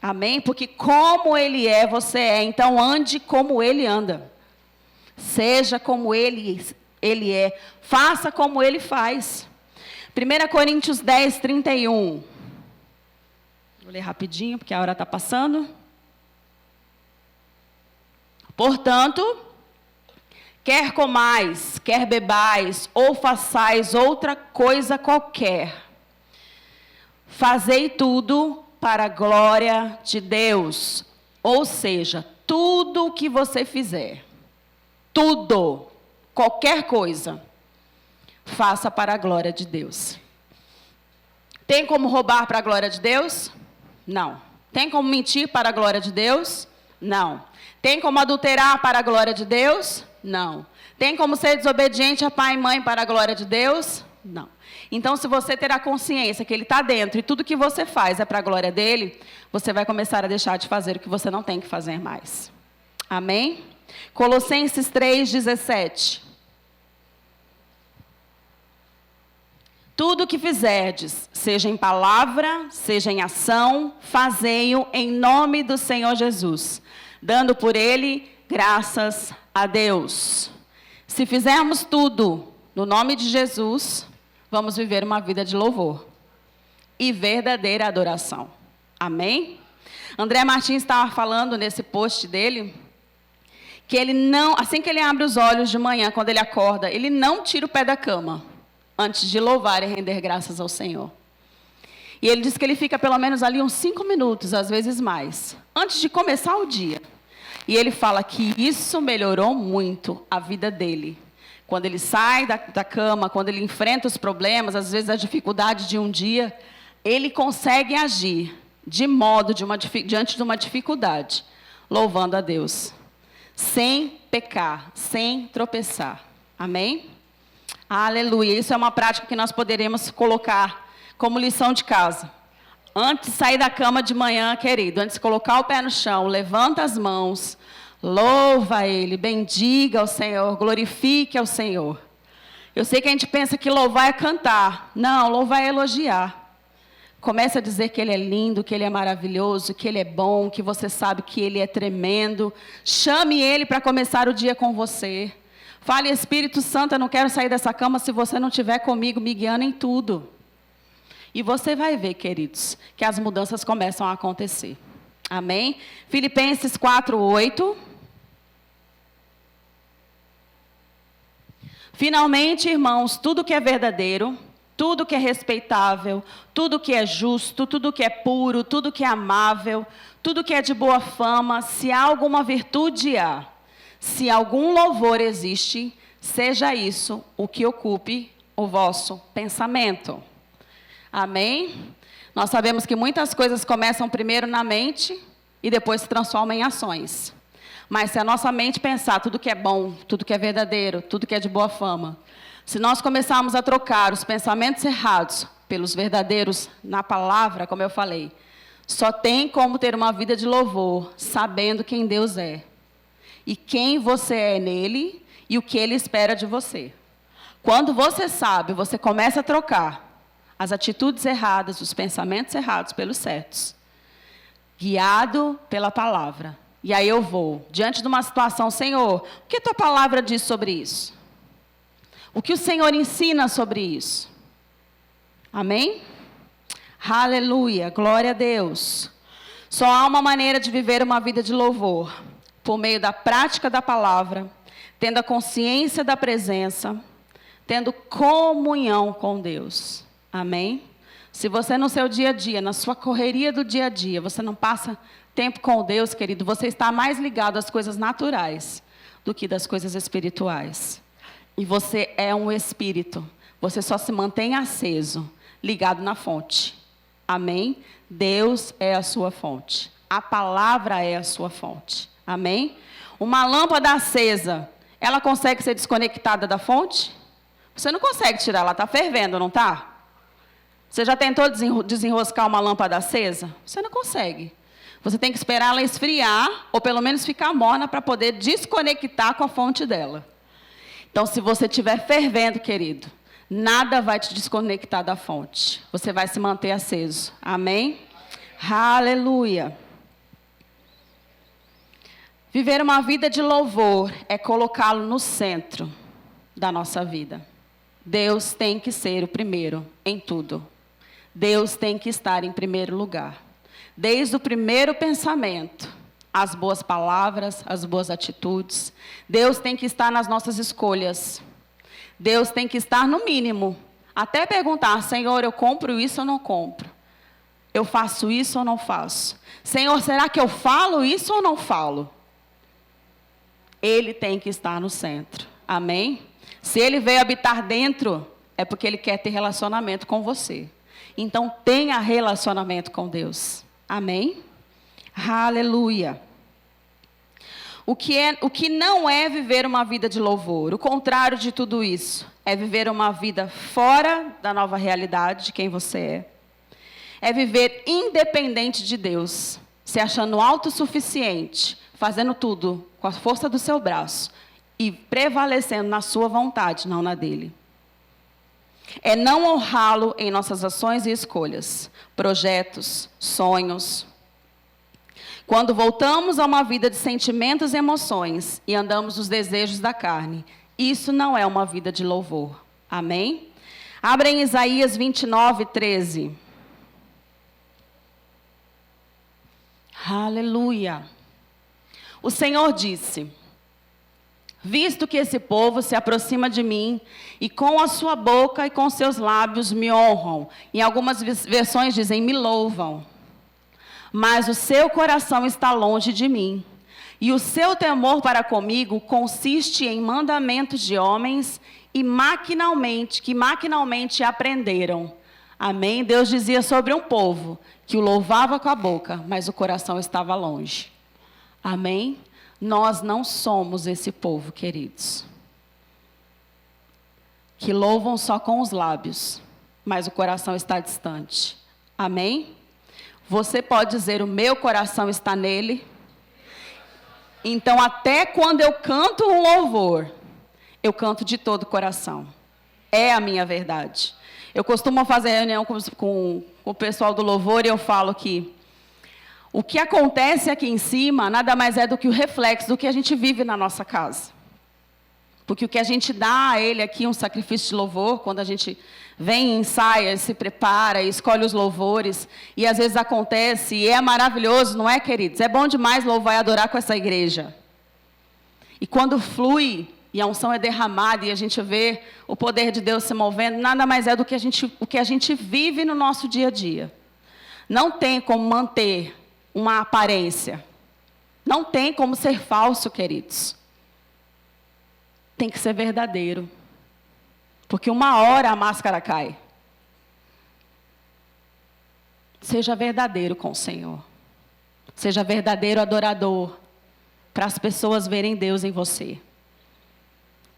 Amém? Porque como Ele é, você é. Então ande como Ele anda. Seja como Ele é. Faça como Ele faz. 1 Coríntios 10, 31. Vou ler rapidinho, porque a hora está passando. Portanto, quer comais, quer bebais, ou façais outra coisa qualquer, fazei tudo para a glória de Deus. Ou seja, tudo o que você fizer, tudo, qualquer coisa, faça para a glória de Deus. Tem como roubar para a glória de Deus? Não. Tem como mentir para a glória de Deus? Não. Tem como adulterar para a glória de Deus? Não. Tem como ser desobediente a pai e mãe para a glória de Deus? Não. Então, se você ter a consciência que Ele está dentro e tudo que você faz é para a glória dEle, você vai começar a deixar de fazer o que você não tem que fazer mais. Amém? Colossenses 3:17. Tudo o que fizerdes, seja em palavra, seja em ação, fazei-o em nome do Senhor Jesus, dando por Ele graças a Deus. Se fizermos tudo no nome de Jesus, vamos viver uma vida de louvor e verdadeira adoração. Amém? André Martins estava falando nesse post dele, que ele não, assim que ele abre os olhos de manhã, quando ele acorda, ele não tira o pé da cama, antes de louvar e render graças ao Senhor. E ele diz que ele fica pelo menos ali uns 5 minutos, às vezes mais, antes de começar o dia. E ele fala que isso melhorou muito a vida dele. Quando ele sai da cama, quando ele enfrenta os problemas, às vezes a dificuldade de um dia, ele consegue agir de modo, diante de uma dificuldade, louvando a Deus, sem pecar, sem tropeçar. Amém? Aleluia. Isso é uma prática que nós poderemos colocar como lição de casa. Antes de sair da cama de manhã, querido, antes de colocar o pé no chão, levanta as mãos, louva Ele, bendiga ao Senhor, glorifique ao Senhor. Eu sei que a gente pensa que louvar é cantar. Não, louvar é elogiar. Comece a dizer que Ele é lindo, que Ele é maravilhoso, que Ele é bom, que você sabe que Ele é tremendo. Chame Ele para começar o dia com você. Fale, Espírito Santo, eu não quero sair dessa cama se você não estiver comigo, me guiando em tudo. E você vai ver, queridos, que as mudanças começam a acontecer. Amém? Filipenses 4:8. Finalmente, irmãos, tudo que é verdadeiro, tudo que é respeitável, tudo que é justo, tudo que é puro, tudo que é amável, tudo que é de boa fama, se há alguma virtude há, se algum louvor existe, seja isso o que ocupe o vosso pensamento. Amém? Nós sabemos que muitas coisas começam primeiro na mente e depois se transformam em ações. Mas se a nossa mente pensar tudo que é bom, tudo que é verdadeiro, tudo que é de boa fama, se nós começarmos a trocar os pensamentos errados pelos verdadeiros na palavra, como eu falei, só tem como ter uma vida de louvor, sabendo quem Deus é. E quem você é nele e o que Ele espera de você. Quando você sabe, você começa a trocar as atitudes erradas, os pensamentos errados pelos certos. Guiado pela palavra. E aí eu vou, diante de uma situação, Senhor, o que a tua palavra diz sobre isso? O que o Senhor ensina sobre isso? Amém? Aleluia, glória a Deus. Só há uma maneira de viver uma vida de louvor, por meio da prática da palavra, tendo a consciência da presença, tendo comunhão com Deus. Amém? Se você no seu dia a dia, na sua correria do dia a dia, você não passa tempo com Deus, querido, você está mais ligado às coisas naturais do que das coisas espirituais. E você é um espírito. Você só se mantém aceso, ligado na fonte. Amém? Deus é a sua fonte. A palavra é a sua fonte. Amém? Uma lâmpada acesa, ela consegue ser desconectada da fonte? Você não consegue tirar, ela está fervendo, não está? Você já tentou desenroscar uma lâmpada acesa? Você não consegue. Você tem que esperar ela esfriar, ou pelo menos ficar morna, para poder desconectar com a fonte dela. Então, se você estiver fervendo, querido, nada vai te desconectar da fonte. Você vai se manter aceso. Amém? Aleluia. Viver uma vida de louvor é colocá-lo no centro da nossa vida. Deus tem que ser o primeiro em tudo. Deus tem que estar em primeiro lugar. Desde o primeiro pensamento, as boas palavras, as boas atitudes. Deus tem que estar nas nossas escolhas. Deus tem que estar no mínimo. Até perguntar, Senhor, eu compro isso ou não compro? Eu faço isso ou não faço? Senhor, será que eu falo isso ou não falo? Ele tem que estar no centro. Amém? Se Ele veio habitar dentro, é porque Ele quer ter relacionamento com você. Então, tenha relacionamento com Deus. Amém? Aleluia. O que não é viver uma vida de louvor? O contrário de tudo isso. É viver uma vida fora da nova realidade de quem você é. É viver independente de Deus. Se achando autossuficiente. Fazendo tudo com a força do seu braço. E prevalecendo na sua vontade, não na dele. É não honrá-lo em nossas ações e escolhas, projetos, sonhos. Quando voltamos a uma vida de sentimentos e emoções e andamos nos desejos da carne, isso não é uma vida de louvor. Amém? Abra em Isaías 29:13. Aleluia. O Senhor disse: visto que esse povo se aproxima de mim, e com a sua boca e com seus lábios me honram. Em algumas versões dizem, me louvam. Mas o seu coração está longe de mim. E o seu temor para comigo consiste em mandamentos de homens e que maquinalmente aprenderam. Amém? Deus dizia sobre um povo que o louvava com a boca, mas o coração estava longe. Amém? Nós não somos esse povo, queridos. que louvam só com os lábios, mas o coração está distante. Amém? Você pode dizer, o meu coração está nele. Então, até quando eu canto um louvor, eu canto de todo o coração. É a minha verdade. Eu costumo fazer reunião com o pessoal do louvor e eu falo que o que acontece aqui em cima nada mais é do que o reflexo do que a gente vive na nossa casa. Porque o que a gente dá a ele aqui, um sacrifício de louvor, quando a gente vem, ensaia, se prepara, escolhe os louvores, e às vezes acontece, e é maravilhoso, não é, queridos? É bom demais louvar e adorar com essa igreja. E quando flui, e a unção é derramada, e a gente vê o poder de Deus se movendo, nada mais é do que o que a gente vive no nosso dia a dia. Não tem como manter uma aparência. Não tem como ser falso, queridos. Tem que ser verdadeiro. Porque uma hora a máscara cai. Seja verdadeiro com o Senhor. Seja verdadeiro adorador. Para as pessoas verem Deus em você.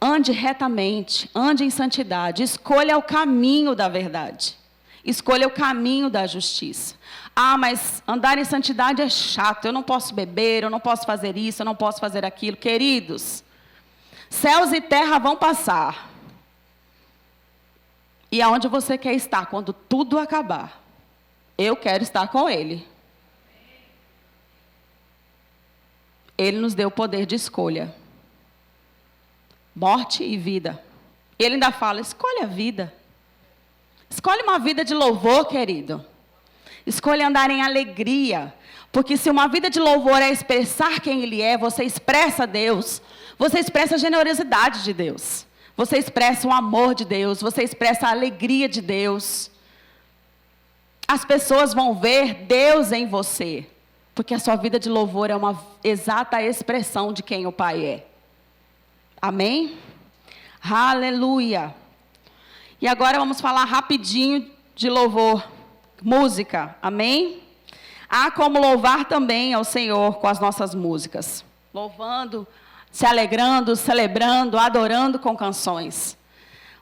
Ande retamente, ande em santidade. Escolha o caminho da verdade. Escolha o caminho da justiça. Ah, mas andar em santidade é chato. Eu não posso beber, eu não posso fazer isso, eu não posso fazer aquilo. Queridos, céus e terra vão passar. E aonde você quer estar quando tudo acabar? Eu quero estar com Ele. Ele nos deu o poder de escolha. Morte e vida. Ele ainda fala, escolhe a vida. Escolhe uma vida de louvor, querido. Escolhe andar em alegria. Porque se uma vida de louvor é expressar quem Ele é, você expressa Deus. Você expressa a generosidade de Deus. Você expressa o amor de Deus. Você expressa a alegria de Deus. As pessoas vão ver Deus em você. Porque a sua vida de louvor é uma exata expressão de quem o Pai é. Amém? Aleluia. E agora vamos falar rapidinho de louvor. Música. Amém? Há como louvar também ao Senhor com as nossas músicas. Louvando, se alegrando, celebrando, adorando com canções.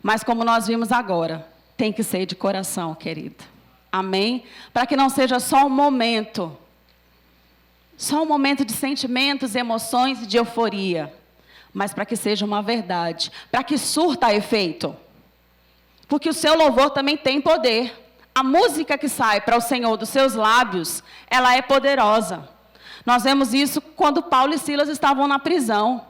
Mas como nós vimos agora, tem que ser de coração, querido. Amém? Para que não seja só um momento. Só um momento de sentimentos, emoções e de euforia. Mas para que seja uma verdade. Para que surta efeito. Porque o seu louvor também tem poder. A música que sai para o Senhor dos seus lábios, ela é poderosa. Nós vemos isso quando Paulo e Silas estavam na prisão.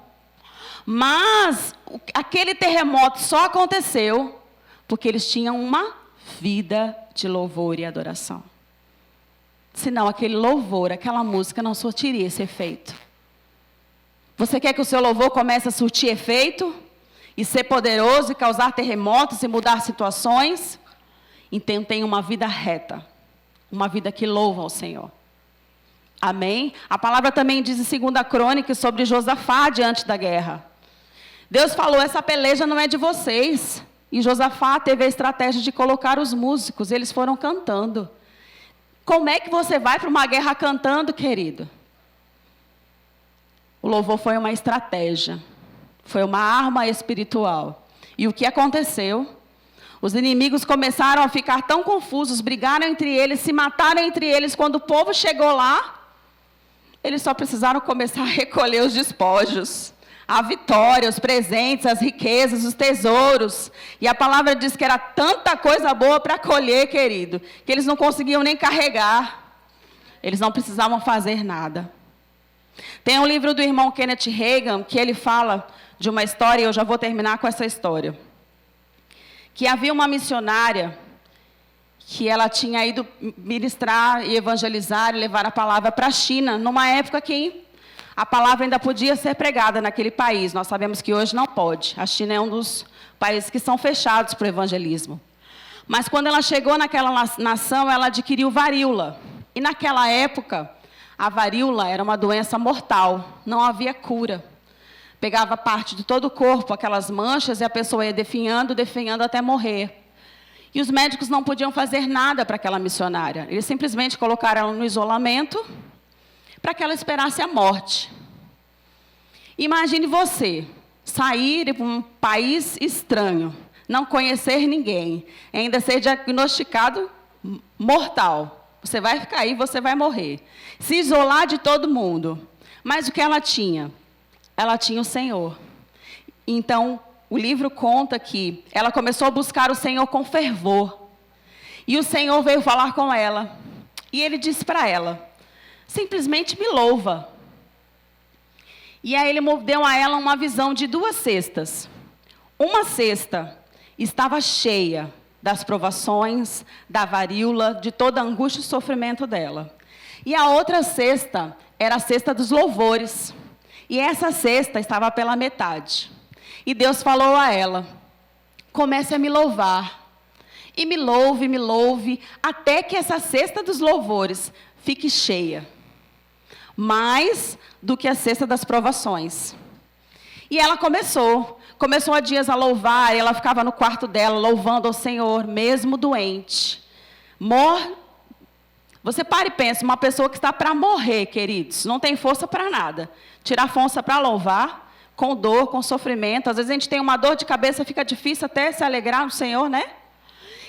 Mas aquele terremoto só aconteceu porque eles tinham uma vida de louvor e adoração. Senão aquele louvor, aquela música não surtiria esse efeito. Você quer que o seu louvor comece a surtir efeito? E ser poderoso e causar terremotos e mudar situações? Então tenha uma vida reta. Uma vida que louva ao Senhor. Amém? A palavra também diz em 2 Crônicas sobre Josafá diante da guerra. Deus falou, essa peleja não é de vocês. E Josafá teve a estratégia de colocar os músicos. Eles foram cantando. Como é que você vai para uma guerra cantando, querido? O louvor foi uma estratégia. Foi uma arma espiritual. E o que aconteceu? Os inimigos começaram a ficar tão confusos, brigaram entre eles, se mataram entre eles. Quando o povo chegou lá, eles só precisaram começar a recolher os despojos. A vitória, os presentes, as riquezas, os tesouros. E a palavra diz que era tanta coisa boa para colher, querido, que eles não conseguiam nem carregar. Eles não precisavam fazer nada. Tem um livro do irmão Kenneth Hagin, que ele fala de uma história, e eu já vou terminar com essa história. Que havia uma missionária, que ela tinha ido ministrar e evangelizar e levar a palavra para a China, numa época que a palavra ainda podia ser pregada naquele país. Nós sabemos que hoje não pode. A China é um dos países que são fechados para o evangelismo. Mas quando ela chegou naquela nação, ela adquiriu varíola. E naquela época, a varíola era uma doença mortal. Não havia cura. Pegava parte de todo o corpo, aquelas manchas, e a pessoa ia definhando até morrer. E os médicos não podiam fazer nada para aquela missionária. Eles simplesmente colocaram ela no isolamento para que ela esperasse a morte. Imagine você sair para um país estranho, não conhecer ninguém, ainda ser diagnosticado mortal. Você vai ficar aí, você vai morrer. Se isolar de todo mundo. Mas o que ela tinha? Ela tinha o Senhor. Então, o livro conta que ela começou a buscar o Senhor com fervor. E o Senhor veio falar com ela. E ele disse para ela, simplesmente me louva. E aí ele deu a ela uma visão de 2 cestas. Uma cesta estava cheia das provações, da varíola, de toda a angústia e sofrimento dela. E a outra cesta era a cesta dos louvores. E essa cesta estava pela metade. E Deus falou a ela, comece a me louvar. E me louve, até que essa cesta dos louvores fique cheia. Mais do que a cesta das provações. E ela começou há dias a louvar, e ela ficava no quarto dela, louvando ao Senhor, mesmo doente. Você para e pensa, uma pessoa que está para morrer, queridos, não tem força para nada. Tirar força para louvar, com dor, com sofrimento. Às vezes a gente tem uma dor de cabeça, fica difícil até se alegrar no Senhor, né?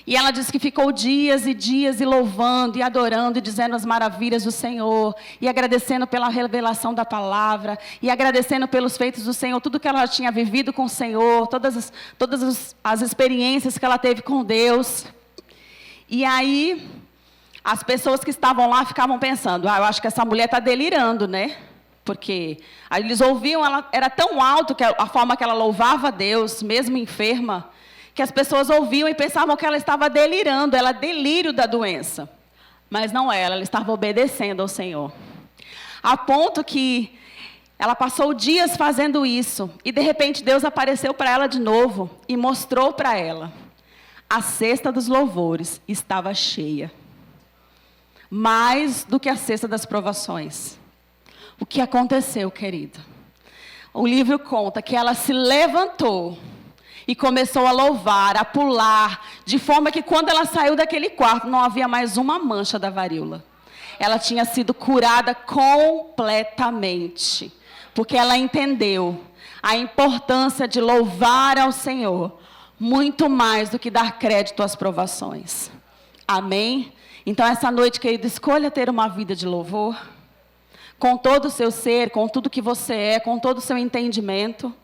E ela disse que ficou dias e dias e louvando, e adorando, e dizendo as maravilhas do Senhor, e agradecendo pela revelação da palavra, e agradecendo pelos feitos do Senhor, tudo que ela tinha vivido com o Senhor, todas as experiências que ela teve com Deus. E aí, as pessoas que estavam lá ficavam pensando, eu acho que essa mulher está delirando, né? Porque aí eles ouviam, ela era tão alto, que a forma que ela louvava a Deus, mesmo enferma, que as pessoas ouviam e pensavam que ela estava delirando, ela delírio da doença. Mas não era, ela estava obedecendo ao Senhor. A ponto que ela passou dias fazendo isso, e de repente Deus apareceu para ela de novo, e mostrou para ela, a cesta dos louvores estava cheia. Mais do que a cesta das provações. O que aconteceu, querido? O livro conta que ela se levantou, e começou a louvar, a pular, de forma que quando ela saiu daquele quarto, não havia mais uma mancha da varíola. Ela tinha sido curada completamente, porque ela entendeu a importância de louvar ao Senhor, muito mais do que dar crédito às provações. Amém? Então essa noite, querido, escolha ter uma vida de louvor, com todo o seu ser, com tudo que você é, com todo o seu entendimento.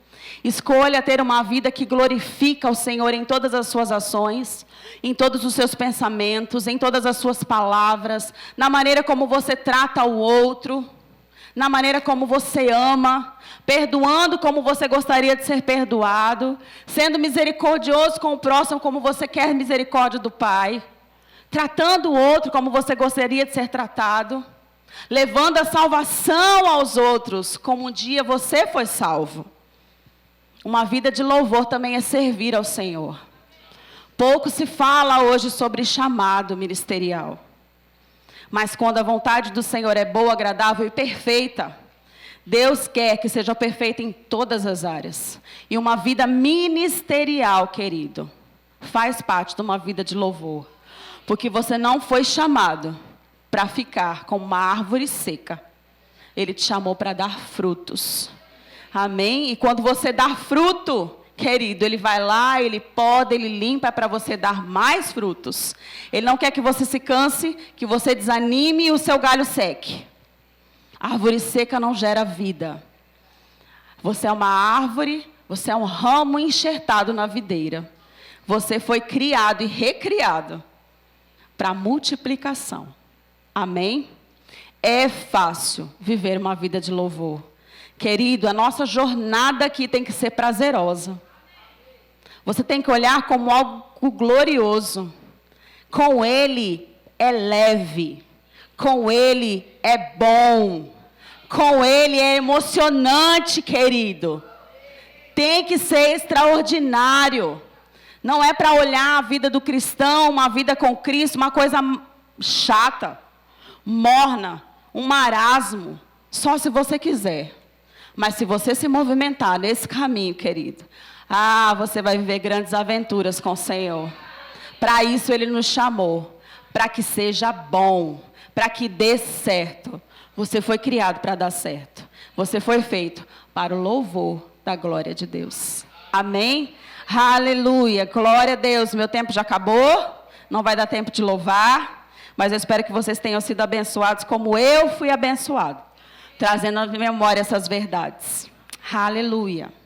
Escolha ter uma vida que glorifica o Senhor em todas as suas ações, em todos os seus pensamentos, em todas as suas palavras, na maneira como você trata o outro, na maneira como você ama, perdoando como você gostaria de ser perdoado, sendo misericordioso com o próximo como você quer misericórdia do Pai, tratando o outro como você gostaria de ser tratado, levando a salvação aos outros como um dia você foi salvo. Uma vida de louvor também é servir ao Senhor. Pouco se fala hoje sobre chamado ministerial. Mas quando a vontade do Senhor é boa, agradável e perfeita, Deus quer que seja perfeita em todas as áreas. E uma vida ministerial, querido, faz parte de uma vida de louvor. Porque você não foi chamado para ficar como uma árvore seca. Ele te chamou para dar frutos. Amém? E quando você dá fruto, querido, Ele vai lá, Ele poda, Ele limpa para você dar mais frutos. Ele não quer que você se canse, que você desanime e o seu galho seque. A árvore seca não gera vida. Você é uma árvore, você é um ramo enxertado na videira. Você foi criado e recriado para multiplicação. Amém? É fácil viver uma vida de louvor. Querido, a nossa jornada aqui tem que ser prazerosa. Você tem que olhar como algo glorioso. Com Ele é leve. Com Ele é bom. Com Ele é emocionante, querido. Tem que ser extraordinário. Não é para olhar a vida do cristão, uma vida com Cristo, uma coisa chata, morna, um marasmo. Só se você quiser. Mas se você se movimentar nesse caminho, querido, você vai viver grandes aventuras com o Senhor. Para isso Ele nos chamou, para que seja bom, para que dê certo. Você foi criado para dar certo. Você foi feito para o louvor da glória de Deus. Amém? Aleluia. Glória a Deus. Meu tempo já acabou. Não vai dar tempo de louvar. Mas eu espero que vocês tenham sido abençoados como eu fui abençoado. Trazendo à memória essas verdades. Aleluia.